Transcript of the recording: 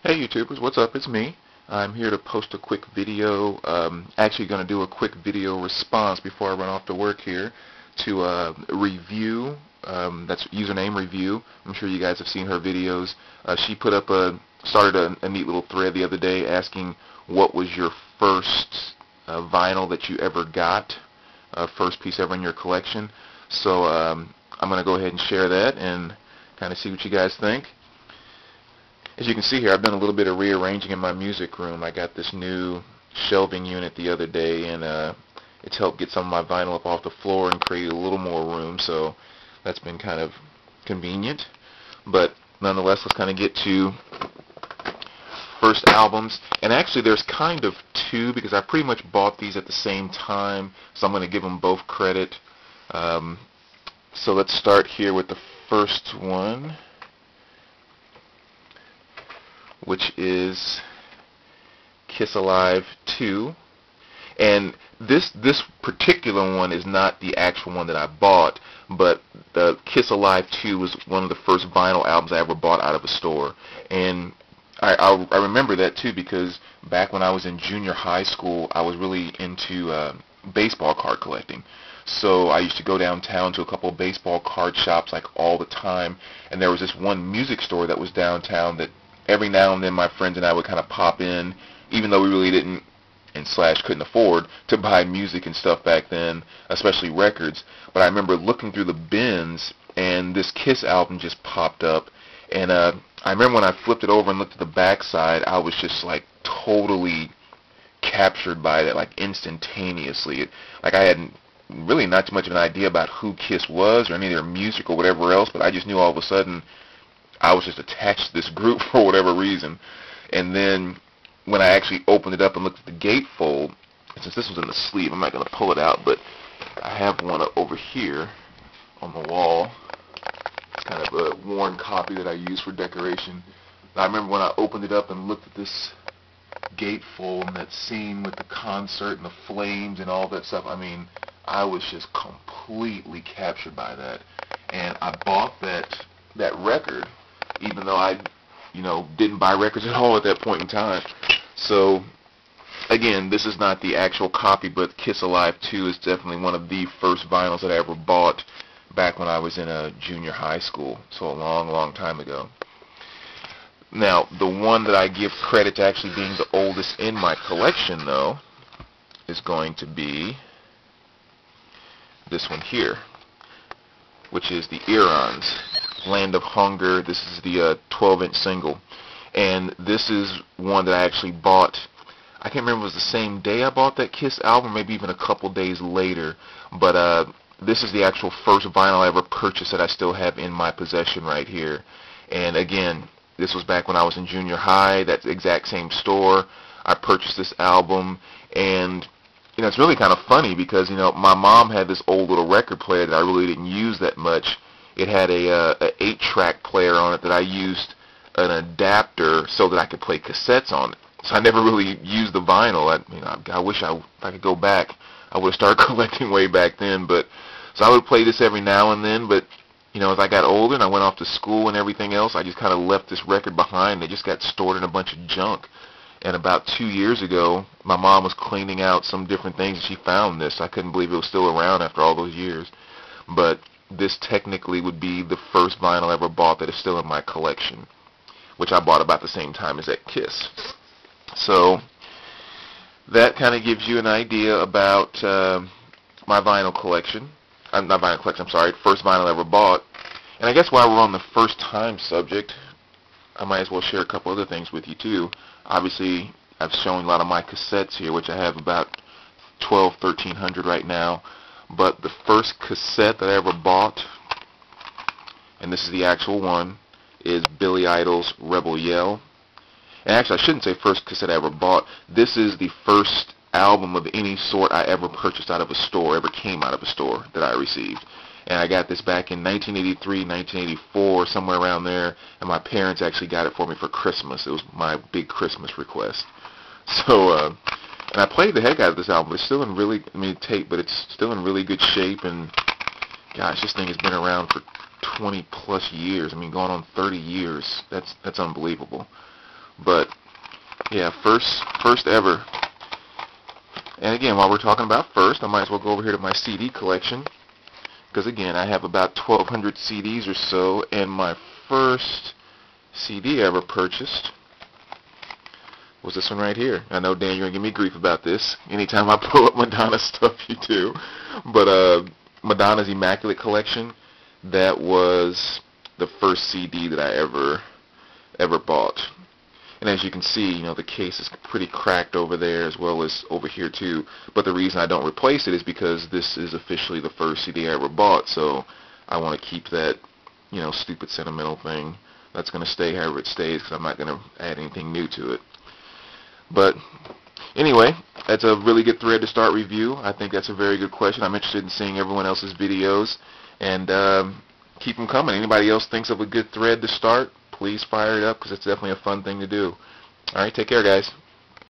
Hey YouTubers, what's up? It's me. I'm here to post a quick video. Actually going to do a quick video response before I run off to work here to review. That's username review. I'm sure you guys have seen her videos. She started a neat little thread the other day asking what was your first vinyl that you ever got, first piece ever in your collection. So I'm going to go ahead and share that and kind of see what you guys think. As you can see here, I've done a little bit of rearranging in my music room. I got this new shelving unit the other day, and it's helped get some of my vinyl up off the floor and create a little more room, so that's been kind of convenient. But nonetheless, let's kind of get to first albums. And actually, there's kind of two, because I pretty much bought these at the same time, so I'm going to give them both credit. So let's start here with the first one, which is Kiss Alive 2. And this particular one is not the actual one that I bought, but the Kiss Alive 2 was one of the first vinyl albums I ever bought out of a store. And I remember that too, because back when I was in junior high school, I was really into baseball card collecting. So I used to go downtown to a couple of baseball card shops like all the time, and there was this one music store that was downtown that every now and then my friends and I would kind of pop in, even though we really didn't and / couldn't afford to buy music and stuff back then, especially records. But I remember looking through the bins, and this Kiss album just popped up. And I remember when I flipped it over and looked at the backside, I was just like totally captured by that, like instantaneously. Like I hadn't really not too much of an idea about who Kiss was or any of their music or whatever else, but I just knew all of a sudden I was just attached to this group for whatever reason. And then when I actually opened it up and looked at the gatefold, since this was in the sleeve, I'm not going to pull it out, but I have one over here on the wall. It's kind of a worn copy that I use for decoration. And I remember when I opened it up and looked at this gatefold and that scene with the concert and the flames and all that stuff, I mean, I was just completely captured by that. And I bought that record, even though I, didn't buy records at all at that point in time. So, again, this is not the actual copy, but Kiss Alive 2 is definitely one of the first vinyls that I ever bought back when I was in a junior high school, so a long, long time ago. Now, the one that I give credit to actually being the oldest in my collection, though, is going to be this one here, which is the Earons, Land of Hunger. This is the 12-inch single. And this is one that I actually bought, I can't remember if it was the same day I bought that Kiss album, maybe even a couple days later. But this is the actual first vinyl I ever purchased that I still have in my possession right here. And again, this was back when I was in junior high, that exact same store. I purchased this album, and it's really kind of funny because, my mom had this old little record player that I really didn't use that much. It had a 8-track player on it that I used an adapter so that I could play cassettes on it. So I never really used the vinyl. I wish if I could go back, I would have started collecting way back then. But so I would play this every now and then. But as I got older and I went off to school and everything else, I just kind of left this record behind. It just got stored in a bunch of junk. And about 2 years ago, my mom was cleaning out some different things and she found this. I couldn't believe it was still around after all those years. But this technically would be the first vinyl I ever bought that is still in my collection, which I bought about the same time as that Kiss. So that kind of gives you an idea about my vinyl collection. Not vinyl collection, I'm sorry, first vinyl I ever bought. And I guess while we're on the first time subject, I might as well share a couple other things with you too. Obviously, I've shown a lot of my cassettes here, which I have about 1,300 right now. But the first cassette that I ever bought, and this is the actual one, is Billy Idol's Rebel Yell. And actually, I shouldn't say first cassette I ever bought. This is the first album of any sort I ever purchased out of a store, ever came out of a store that I received. And I got this back in 1983, 1984, somewhere around there, and my parents actually got it for me for Christmas. It was my big Christmas request. So, and I played the heck out of this album. It's still in really, tape, but it's still in really good shape, and gosh, this thing has been around for 20 plus years. Going on 30 years. That's unbelievable. But yeah, first ever. And again, while we're talking about first, I might as well go over here to my CD collection, because again, I have about 1,200 CDs or so, and my first CD I ever purchased was this one right here. I know, Dan, you're going to give me grief about this. Anytime I pull up Madonna stuff, you do. But Madonna's Immaculate Collection, that was the first CD that I ever bought. And as you can see, you know, the case is pretty cracked over there as well as over here too. But the reason I don't replace it is because this is officially the first CD I ever bought. So I want to keep that, you know, stupid sentimental thing. That's going to stay however it stays, because I'm not going to add anything new to it. But anyway, that's a really good thread to start review. I think that's a very good question. I'm interested in seeing everyone else's videos, and keep them coming. Anybody else thinks of a good thread to start, please fire it up, because it's definitely a fun thing to do. All right, take care, guys.